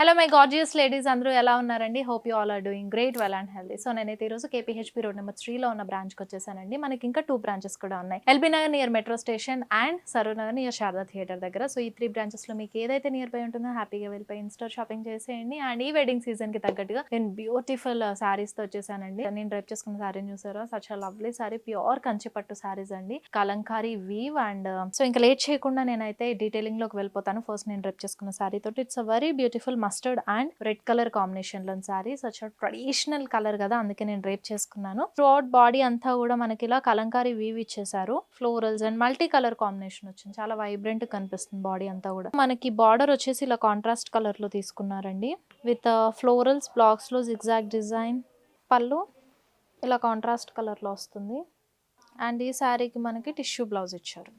Hello my gorgeous ladies, అందరూ ఎలా ఉన్నారండి? Hope you all are doing great, well and healthy. So నేనైతే ఈరోజు కేపీహెచ్పీ రోడ్ నెంబర్ 3లో ఉన్న బ్రాంచ్కి వచ్చేసానండి. మనకి ఇంకా 2 బ్రాంచెస్ కూడా ఉన్నాయి. LB Nagar near metro station and Saroor Nagar near Sharada theatre దగ్గర. సో ఈ 3 బ్రాంచెస్లో మీకు ఏదైతే నియర్ బై ఉంటుందో హ్యాపీగా వెళ్ళిపోయి ఇన్స్టోర్ షాపింగ్ చేసేయండి. అండ్ ఈ వెడ్డింగ్ సీజన్కి తగ్గట్టుగా నేను బ్యూటిఫుల్ శారీస్తో వచ్చేసానండి. నేను డ్రైప్ చేసుకున్న శారీని చూసారా? Such a lovely sari, pure కంచిపట్టు శారీస్ అండి, కలంకారీ వీవ్. అండ్ సో ఇంకా లేట్ చేయకుండా నేనైతే డీటెయిలింగ్ లోకి వెళ్ళిపోతాను. ఫస్ట్ నేను డ్రైప్ చేసుకున్న శారీ తోటి it's a very beautiful mustard and red colour combination లో శారీ. సచ్ ట్రెడిషనల్ కలర్ కదా, అందుకే నేను డ్రేప్ చేసుకున్నాను. త్రూ అవుట్ బాడీ అంతా కూడా మనకి ఇలా కలంకారీ వీవ్ ఇచ్చేసారు. Florals and multi colour combination వచ్చింది. చాలా వైబ్రెంట్ కనిపిస్తుంది బాడీ అంతా కూడా. మనకి బార్డర్ వచ్చేసి ఇలా కాంట్రాస్ట్ కలర్ లో తీసుకున్నారండి, విత్ ఫ్లోరల్స్ బ్లాక్స్ లో జిగ్జాగ్ డిజైన్. పళ్ళు ఇలా కాంట్రాస్ట్ కలర్ లో వస్తుంది. అండ్ ఈ శారీకి మనకి టిష్యూ బ్లౌజ్ ఇచ్చారు.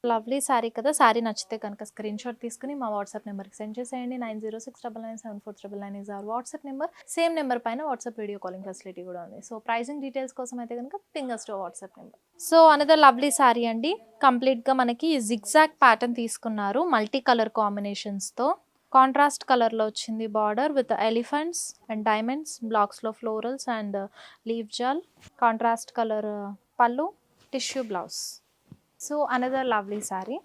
లవ్లీ శారీ కదా. శారీ నచ్చితే కనుక స్క్రీన్ షాట్ తీసుకుని మా వాట్సాప్ నెంబర్కి సెండ్ చేసేయండి. 9069974999 is our WhatsApp number. Same number పైన వాట్సాప్ వీడియో కాలింగ్ ఫెసిలిటీ కూడా ఉంది. సో ప్రైసింగ్ డీటెయిల్స్ కోసం అయితే కనుక ping us to WhatsApp number. So another lovely sari అండి. కంప్లీట్గా మనకి జిగ్జాగ్ ప్యాటర్న్ తీసుకున్నారు మల్టీ కలర్ కాంబినేషన్స్తో. కాంట్రాస్ట్ కలర్లో వచ్చింది border with elephants and diamonds, బ్లాక్స్లో florals and leaf jaal. Contrast colour pallu, tissue blouse. So another lovely sari.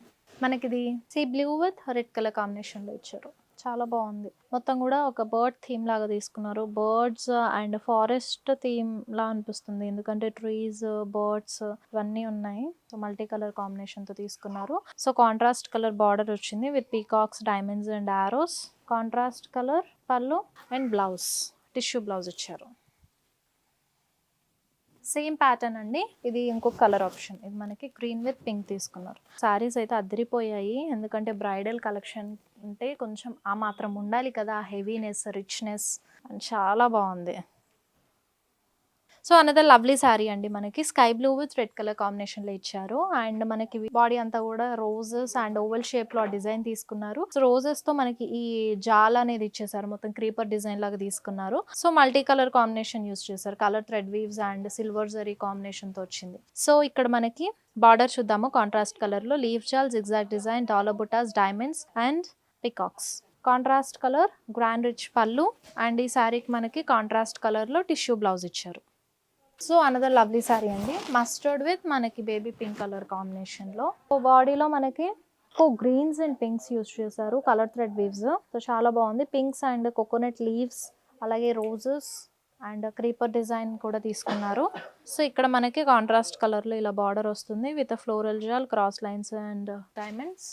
మనకి ఇది sea blue with red colour కాంబినేషన్లో ఇచ్చారు. చాలా బాగుంది. మొత్తం కూడా ఒక బర్డ్ థీమ్ లాగా తీసుకున్నారు. బర్డ్స్ అండ్ ఫారెస్ట్ థీమ్ లా అనిపిస్తుంది, ఎందుకంటే ట్రీస్, బర్డ్స్ ఇవన్నీ ఉన్నాయి. సో మల్టీ కలర్ కాంబినేషన్తో తీసుకున్నారు. సో కాంట్రాస్ట్ కలర్ బార్డర్ వచ్చింది with peacocks, diamonds and Aorus. Contrast colour పళ్ళు అండ్ బ్లౌజ్, టిష్యూ బ్లౌజ్ ఇచ్చారు. సేమ్ ప్యాటర్న్ అండి. ఇది ఇంకొక కలర్ ఆప్షన్. ఇది మనకి గ్రీన్ విత్ పింక్ తీసుకున్నారు. శారీస్ అయితే అదిరిపోయాయి, ఎందుకంటే బ్రైడల్ కలెక్షన్ అంటే కొంచెం ఆ మాత్రం ఉండాలి కదా, హెవీనెస్, రిచ్నెస్. అండ్ చాలా బాగుంది. సో అనదర్ లవ్లీ శారీ అండి. మనకి sky blue with red colour combination లో ఇచ్చారు. అండ్ మనకి బాడీ అంతా కూడా రోజెస్ అండ్ ఓవెల్ షేప్ లో డిజైన్ తీసుకున్నారు. సో రోజెస్ తో మనకి ఈ జాల్ అనేది ఇచ్చేసారు, మొత్తం క్రీపర్ డిజైన్ లాగా తీసుకున్నారు. So multi colour combination use చేశారు. Colour thread weaves and silver zari combination తో వచ్చింది. సో ఇక్కడ మనకి బార్డర్ చూద్దాము. కాంట్రాస్ట్ కలర్ లో లీవ్ జాల్, జిగ్జాగ్ డిజైన్, డాలర్ బుటాస్, diamonds and peacocks. Contrast colour grand rich పళ్ళు. అండ్ ఈ శారీకి మనకి కాంట్రాస్ట్ కలర్ లో టిష్యూ బ్లౌజ్ ఇచ్చారు. సో అనదర్ లవ్లీ శారీ అండి. మస్టర్డ్ విత్ మనకి బేబీ పింక్ కలర్ కాంబినేషన్లో. బాడీలో మనకి గ్రీన్స్ అండ్ పింక్స్ యూజ్ చేశారు, కలర్ థ్రెడ్ వీవ్స్. సో చాలా బాగుంది. పింక్స్ అండ్ కోకోనట్ లీవ్స్, అలాగే రోజెస్ అండ్ క్రీపర్ డిజైన్ కూడా తీసుకున్నారు. సో ఇక్కడ మనకి కాంట్రాస్ట్ కలర్లో ఇలా బార్డర్ వస్తుంది with floral jaal, cross lines and diamonds.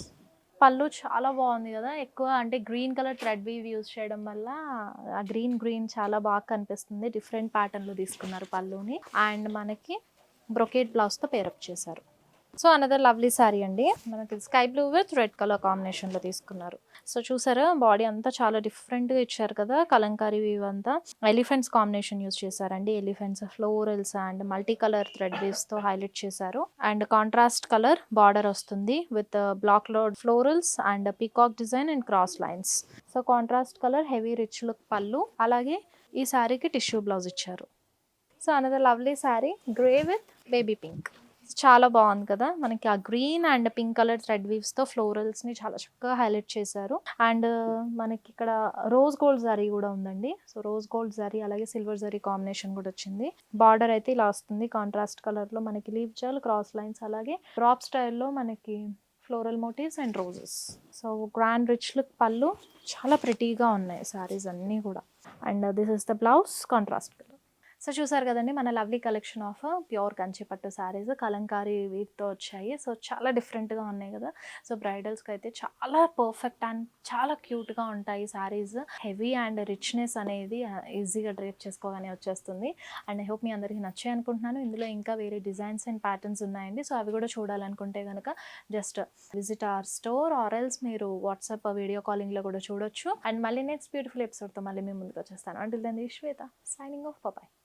Pallu చాలా బాగుంది కదా. ఎక్కువ అంటే green colour thread weave use చేయడం వల్ల ఆ గ్రీన్ చాలా బాగా కనిపిస్తుంది. డిఫరెంట్ ప్యాటర్న్లో తీసుకున్నారు పళ్ళుని. అండ్ మనకి బ్రొకేట్ బ్లౌజ్తో పేరప్ చేశారు. సో అనదర్ లవ్లీ శారీ అండి. మనకి sky blue with red colour కాంబినేషన్లో తీసుకున్నారు. సో చూసారా, బాడీ అంతా చాలా డిఫరెంట్గా ఇచ్చారు కదా. కలంకారీ వీవ్ అంతా ఎలిఫెంట్స్ కాంబినేషన్ యూజ్ చేశారండి. Elephants, florals and multi colour thread వీవ్స్తో హైలైట్ చేశారు. అండ్ కాంట్రాస్ట్ కలర్ బార్డర్ వస్తుంది విత్ బ్లాక్ లో florals and peacock design and cross lines. So contrast colour heavy rich look pallu, అలాగే ఈ శారీకి టిష్యూ బ్లౌజ్ ఇచ్చారు. So another lovely sari grey with baby pink. చాలా బాగుంది కదా. మనకి ఆ green and pink colour thread వీవ్స్తో ఫ్లోరల్స్ని చాలా చక్కగా హైలైట్ చేశారు. అండ్ మనకి ఇక్కడ రోజ్ గోల్డ్ జరీ కూడా ఉందండి. సో రోజ్ గోల్డ్ జరీ అలాగే సిల్వర్ జరీ కాంబినేషన్ కూడా వచ్చింది. బార్డర్ అయితే ఇలా వస్తుంది కాంట్రాస్ట్ కలర్లో. మనకి లీవ్ జాల్, క్రాస్ లైన్స్, అలాగే డ్రాప్ స్టైల్లో మనకి floral motifs and roses. So grand rich look పళ్ళు. చాలా ప్రిటీగా ఉన్నాయి శారీస్ అన్నీ కూడా. And this is the blouse, contrast colour. So చూసారు కదండి, మన లవ్లీ కలెక్షన్ ఆఫ్ ప్యూర్ కంచిపట్టు శారీస్ కలంకారీ వీటితో వచ్చాయి. సో చాలా డిఫరెంట్గా ఉన్నాయి కదా. సో బ్రైడల్స్కి అయితే చాలా పర్ఫెక్ట్ అండ్ చాలా క్యూట్గా ఉంటాయి శారీస్. హెవీ అండ్ రిచ్నెస్ అనేది ఈజీగా డ్రేప్ చేసుకోగానే వచ్చేస్తుంది. అండ్ ఐ హోప్ మీ అందరికీ నచ్చాయి అనుకుంటున్నాను. ఇందులో ఇంకా వేరే డిజైన్స్ అండ్ ప్యాటర్న్స్ ఉన్నాయండి. సో అవి కూడా చూడాలనుకుంటే కనుక just visit our store or else మీరు వాట్సాప్ వీడియో కాలింగ్లో కూడా చూడొచ్చు. అండ్ మళ్ళీ నెక్స్ట్ బ్యూటిఫుల్ ఎపిసోడ్తో మళ్ళీ మేము ముందుకు వచ్చేస్తాను. అంటిల్ దెన్ శ్వేత సైనింగ్ ఆఫ్. బాయ్.